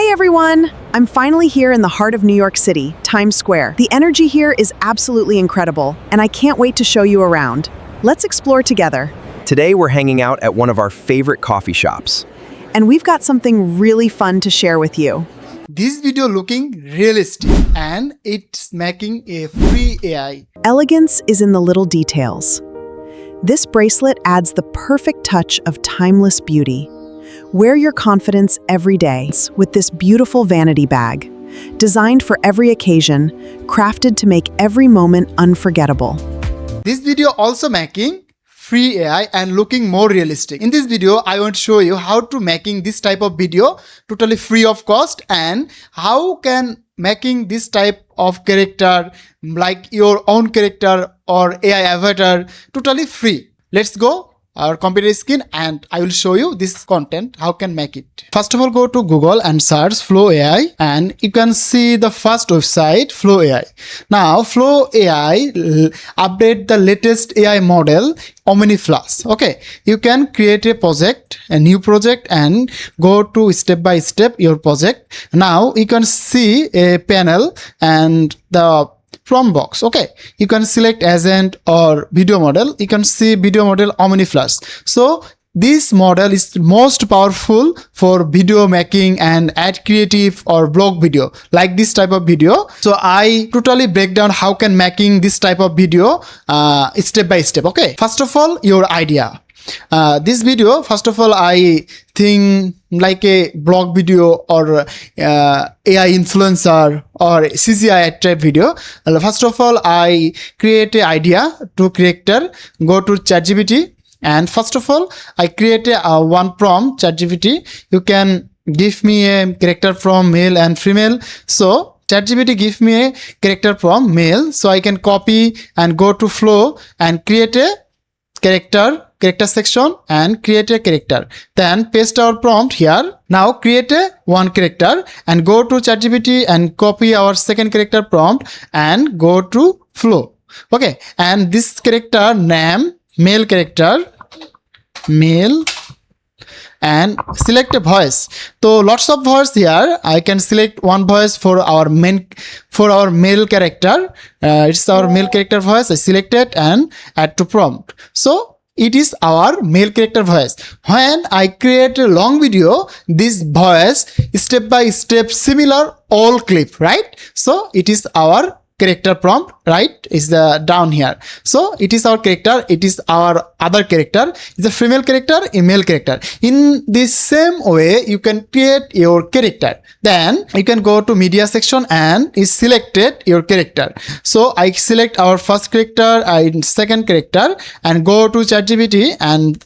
Hey everyone! I'm finally here in the heart of New York City, Times Square. The energy here is absolutely incredible, and I can't wait to show you around. Let's explore together. Today we're hanging out at one of our favorite coffee shops. And we've got something really fun to share with you. This video looking realistic and it's making a free AI. Elegance is in the little details. This bracelet adds the perfect touch of timeless beauty. Wear your confidence every day with this beautiful vanity bag, designed for every occasion, crafted to make every moment unforgettable. This video also making free AI and looking more realistic. In this video, I want to show you how to making this type of video totally free of cost and how can making this type of character like your own character or AI avatar totally free. Let's go our computer screen and I will show you this content, how can make it. First of all, go to Google and search Flow AI and you can see the first website, Flow AI. Now, Flow AI update the latest AI model, OMNI. Okay, you can create a project, a new project and go to step by step your project. Now, you can see a panel and the prompt box. Okay, you can select agent or video model. You can see video model OMNI. So this model is most powerful for video making and ad creative or blog video like this type of video. So I totally break down how can making this type of video step by step. Okay, first of all, your idea. This video, first of all, I think like a blog video or AI influencer or CGI type video. First of all, I create an idea to character, go to ChatGPT, and first of all, I create a one prompt ChatGPT. You can give me a character from male and female. So ChatGPT give me a character from male. So I can copy and go to Flow and create a character section and create a character, then paste our prompt here. Now create a one character and go to ChatGPT and copy our second character prompt and go to Flow. Okay, and this character name male character, male, and select a voice. So lots of voice here. I can select one voice for our male character. It's our male character voice. I select it and add to prompt. So it is our male character voice. When I create a long video, this voice step by step similar all clip, right? So it is our character prompt, right? Is the down here. So it is our character. It is our other character. It's a female character, a male character. In this same way, you can create your character. Then you can go to media section and is selected your character. So I select our first character and second character and go to ChatGPT and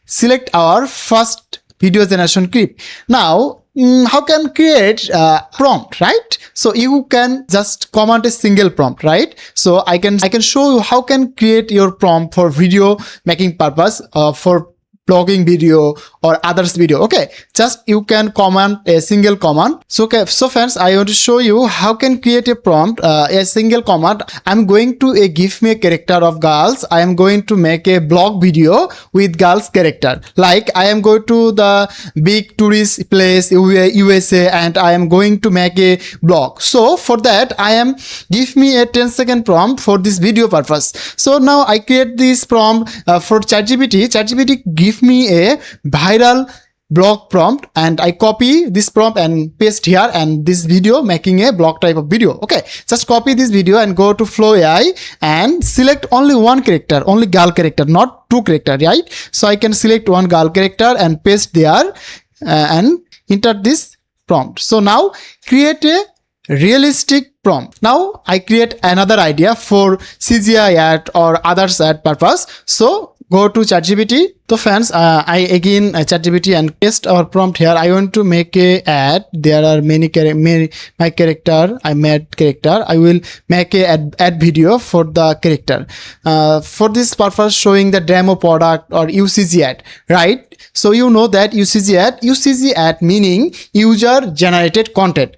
select our first video generation clip. Now, how can create prompt, right? So you can just command a single prompt, right? So I can show you how can create your prompt for video making purpose, for blogging video or others video. Okay, just you can command a single command. So okay, so friends, I want to show you how can create a prompt, a single command. I'm going to give me a character of girls. I am going to make a blog video with girls character. Like I am going to the big tourist place USA and I am going to make a blog. So for that I am give me a 10-second prompt for this video purpose. So now I create this prompt for ChatGPT. ChatGPT give me a viral blog prompt and I copy this prompt and paste here and this video making a blog type of video. Okay, just copy this video and go to Flow AI and select only one character, only girl character, not two character, right? So I can select one girl character and paste there and enter this prompt. So now create a realistic prompt. Now I create another idea for CGI ad or others ad purpose. So go to ChatGPT. So friends, I again ChatGPT and paste our prompt here. I want to make a ad. There are my character. I made character. I will make a ad video for the character. For this purpose, showing the demo product or UCG ad, right? So you know that UCG ad meaning user generated content.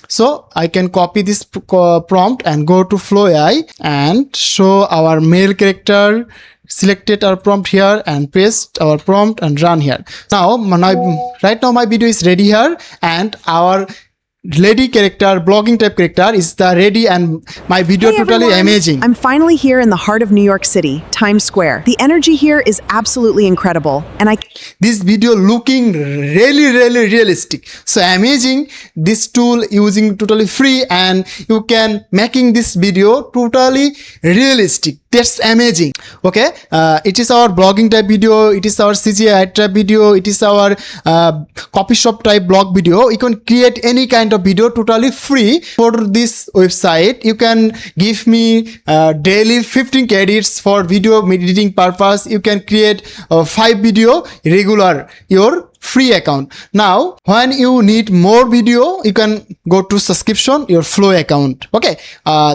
So I can copy this prompt and go to Flow AI and show our male character selected our prompt here and paste our prompt and run here. Now right now my video is ready here, and our lady character, blogging type character is the ready, and my video Hey totally everyone. amazing. I'm finally here in the heart of New York City, Times Square. The energy here is absolutely incredible, and This video looking really realistic, so amazing. This tool using totally free, and you can making this video totally realistic. That's amazing. Okay, it is our blogging type video, it is our CGI type video, it is our copy shop type blog video. You can create any kind of video totally free. For this website you can give me daily 15 credits for video editing purpose. You can create 5 video regular your free account. Now when you need more video, you can go to subscription your flow account. Okay,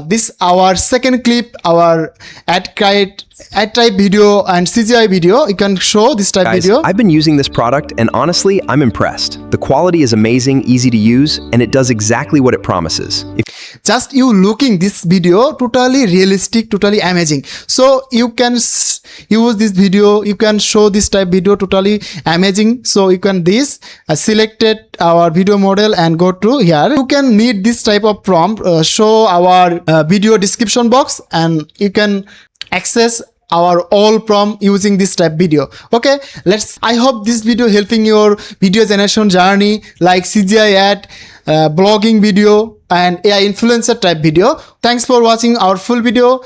this our second clip, our ad type video and CGI video. You can show this type Guys, video. I've been using this product and honestly, I'm impressed. The quality is amazing, easy to use, and it does exactly what it promises. Just you looking this video totally realistic, totally amazing. So you can use this video, you can show this type video totally amazing. So you can selected our video model and go to here. You can need this type of prompt, show our video description box, and you can access our all prompt using this type video. Okay, I hope this video helping your video generation journey like CGI ad, blogging video and AI influencer type video. Thanks for watching our full video.